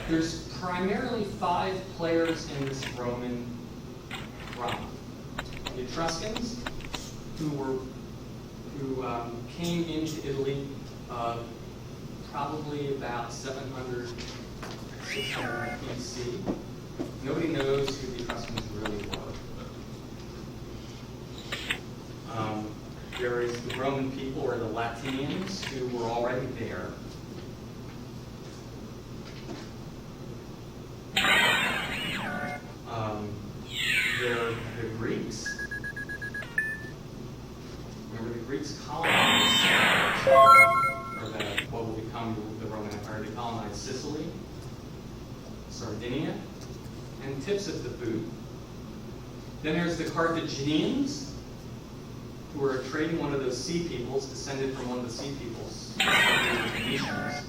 There's primarily 5 players in this Roman drama. The Etruscans, who came into Italy probably about 700, 600 BC. Nobody knows who the Etruscans really were. There is the Roman people, or the Latinians, who were already there. There are the Greeks. Remember, the Greeks colonized, or what will become the Roman Empire. They colonized Sicily, Sardinia, and tips of the boot. Then there's the Carthaginians, who were trading one of those sea peoples, descended from one of the sea peoples, the Phoenicians.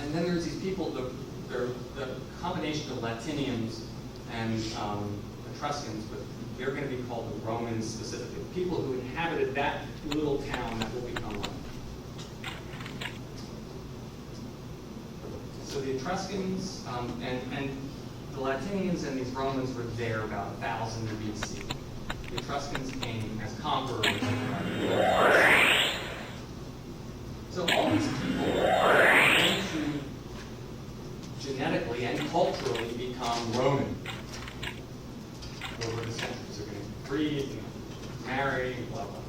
And then there's these people, the combination of Latinians and Etruscans, but they're going to be called the Romans specifically, people who inhabited that little town that will become Rome. So the Etruscans and the Latinians and these Romans were there about 1000 BC. The Etruscans came as conquerors. So all these people are going to genetically and culturally become Roman over the centuries. They're going to breed, marry, blah, blah.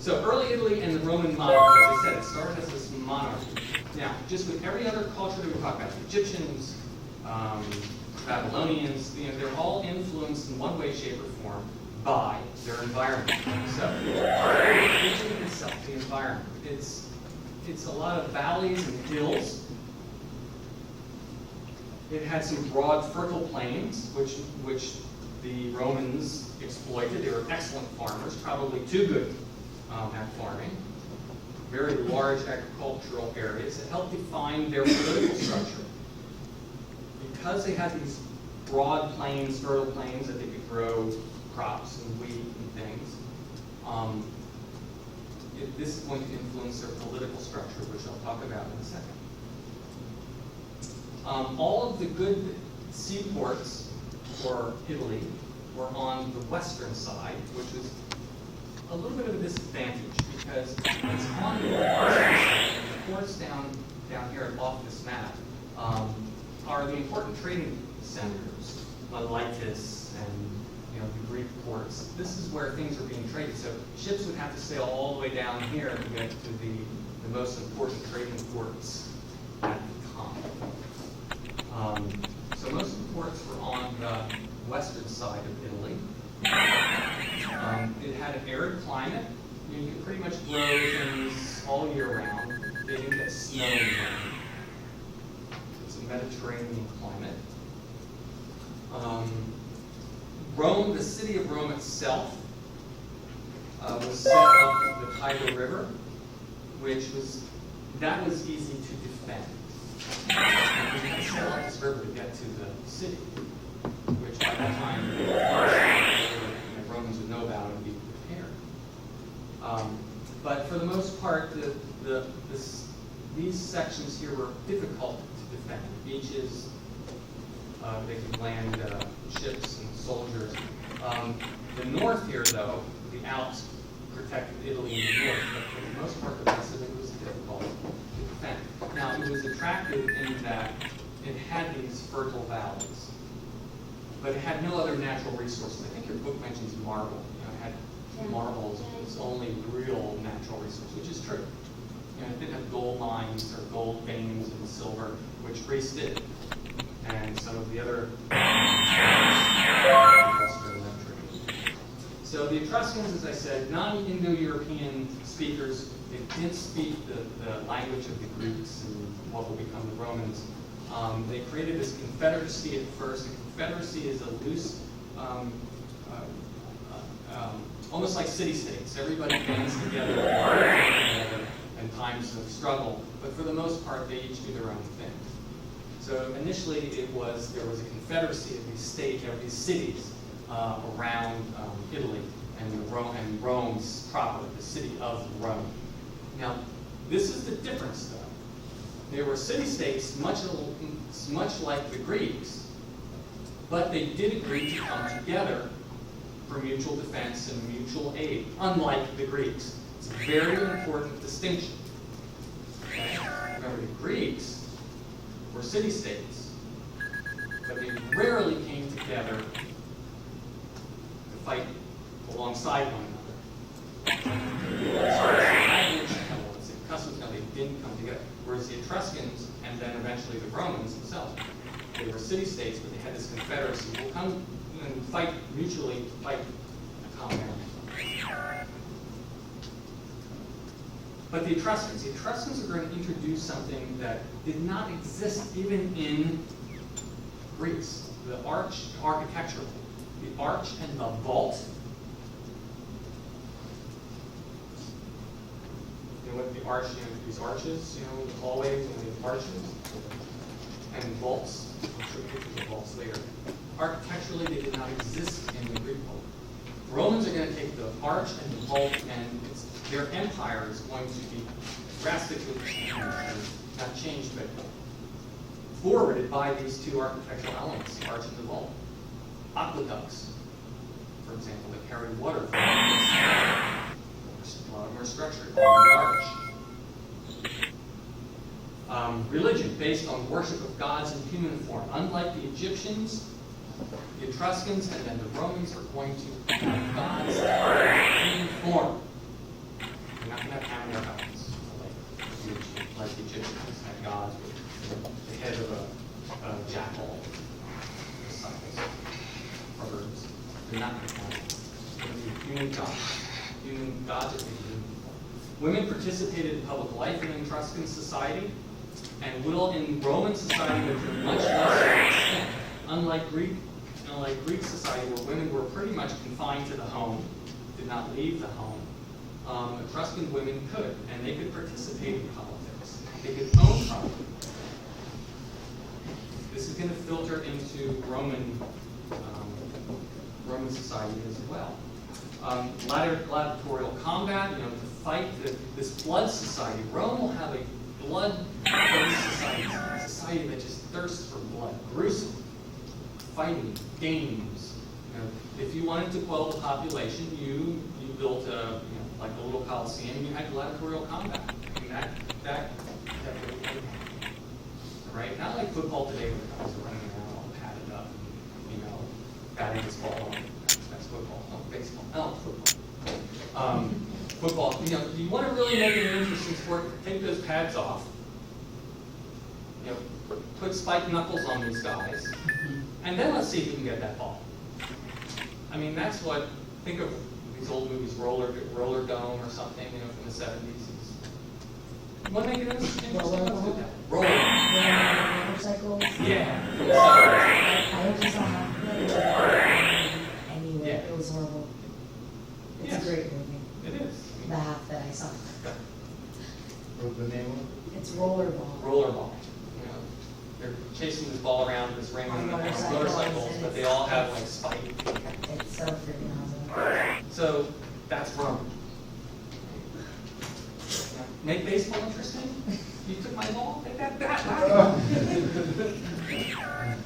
So early Italy and the Roman monarchy, as I said, it started as this monarchy. Now, just with every other culture that we talk about, the Egyptians, Babylonians, they're all influenced in one way, shape, or form by their environment. So, Italy itself, the environment, it's a lot of valleys and hills. It had some broad, fertile plains, which the Romans exploited. They were excellent farmers, probably too good at farming. Very large agricultural areas that helped define their political structure. Because they had these broad plains, fertile plains that they could grow crops and wheat and things, this is going to influence their political structure, which I'll talk about in a second. All of the good seaports for Italy were on the western side, which was a little bit of a disadvantage because it's on the western side, and the ports down here off this map are the important trading centers, Miletus and the Greek ports. This is where things are being traded. So ships would have to sail all the way down here to get to the most important trading ports at the time. So most of the ports were on the western side of Italy. It had an arid climate. You could pretty much grow things all year round. They didn't get snow and rain. It's a Mediterranean climate. Rome, the city of Rome itself, was set up the Tiber River, which was easy to defend. We had to sail up this river to get to the city, which by that time the Romans would know about and be prepared. But for the most part, these sections here were difficult to defend. Beaches, they could land ships and soldiers. The north here, though, the Alps protected Italy in the north, but for the most part, the rest of it was difficult to defend. Now, it was attractive in that it had these fertile valleys, but it had no other natural resources. I think your book mentions marble. It had marble as its only real natural resource, which is true. It didn't have gold mines or gold veins and silver, which Greece did, and some of the other So the Etruscans, as I said, non-Indo-European speakers. They didn't speak the language of the Greeks and what will become the Romans. They created this confederacy at first. The confederacy is a loose, almost like city-states. Everybody bands together in times of struggle, but for the most part, they each do their own thing. So initially, there was a confederacy of these cities around Italy and Rome's proper, the city of Rome. Now, this is the difference, though. They were city-states much like the Greeks, but they did agree to come together for mutual defense and mutual aid, unlike the Greeks. It's a very important distinction. Okay? Remember, the Greeks were city-states, but they rarely came together to fight alongside one another. Customs, they didn't come together. Whereas the Etruscans, and then eventually the Romans themselves, they were city-states, but they had this confederacy. We'll come and fight mutually to fight a common enemy. But the Etruscans are going to introduce something that did not exist even in Greece. The architecture, the arch and the vault. You know what the arch, these arches, the hallways and the arches and vaults. I'm sure pictures of vaults later. Architecturally, they did not exist in the Greek world. Romans are going to take the arch and the vault, and their empire is going to be drastically changed, not changed, but forwarded by these two architectural elements, the arch and the vault. Aqueducts, for example, that carry water from a lot of them are structured on the arch. Religion based on worship of gods in human form. Unlike the Egyptians, the Etruscans, and then the Romans are going to have gods in human form. They're not going to have hammer gods like the Egyptians had gods with the head of a jackal, or birds. They're not going to have it. They're going to be human gods. Human gods are going to be human form. Women participated in public life in Etruscan society, and will in Roman society, but to a much lesser extent. Unlike Greek society, where women were pretty much confined to the home, did not leave the home, Etruscan women could, and they could participate in politics. They could own property. This is going to filter into Roman society as well. Gladiatorial combat, to fight this blood society. Rome will have a blood-based society that just thirsts for blood. Gruesome. Fighting, games. If you wanted to quell the population, you built like a little coliseum, and you had gladiatorial combat. And that really, right? Not like football today, where the guys are running around all padded up, batting this ball. That's football. Oh, baseball. Oh, football. Football. You want to really make it an interesting sport, take those pads off. Put spiked knuckles on these guys, and then let's see if you can get that ball. I mean, that's what, think of these old movies, Roller Dome or something, from the 70s. You want to make it interesting? Let's do that. Roller. Motorcycles. Yeah. I just saw half of it. I knew it. It was horrible. It's a great movie. It is. The half that I saw. What's the name of it? It's Rollerball. Rollerball. They're chasing this ball around this ring on motorcycles, but they all have like spikes. It's so freaking awesome. So that's Rome. Make baseball interesting? You took my ball? Take that back.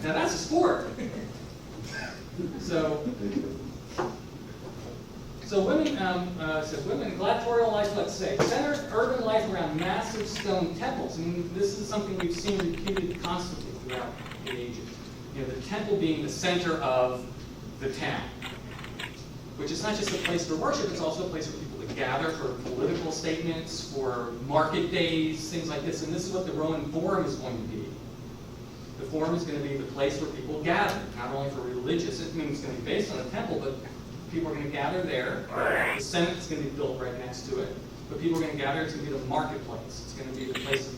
Now that's a sport. So women, gladiatorial life, let's say, centers urban life around massive stone temples. And this is something we've seen repeated constantly throughout the ages. The temple being the center of the town, which is not just a place for worship, it's also a place for people to gather for political statements, for market days, things like this. And this is what the Roman Forum is going to be. The Forum is going to be the place where people gather, not only for religious, it's going to be based on a temple, but people are going to gather there. The Senate is going to be built right next to it. But people are going to gather. It's going to be the marketplace. It's going to be the place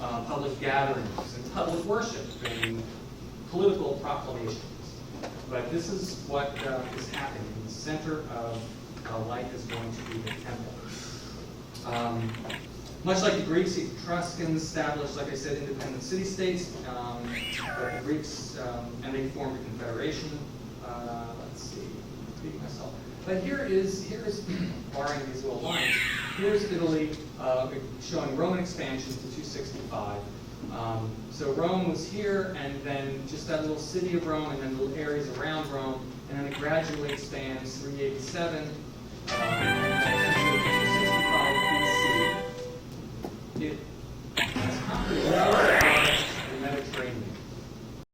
of public gatherings and public worship and political proclamations. But this is what is happening. The center of life is going to be the temple. Much like the Greeks, the Etruscans established, like I said, independent city-states. But the Greeks, and they formed a confederation. Let's see. repeating myself. But here's barring these little lines, here's Italy showing Roman expansion to 265. So Rome was here, and then just that little city of Rome, and then little areas around Rome, and then it gradually expands 387.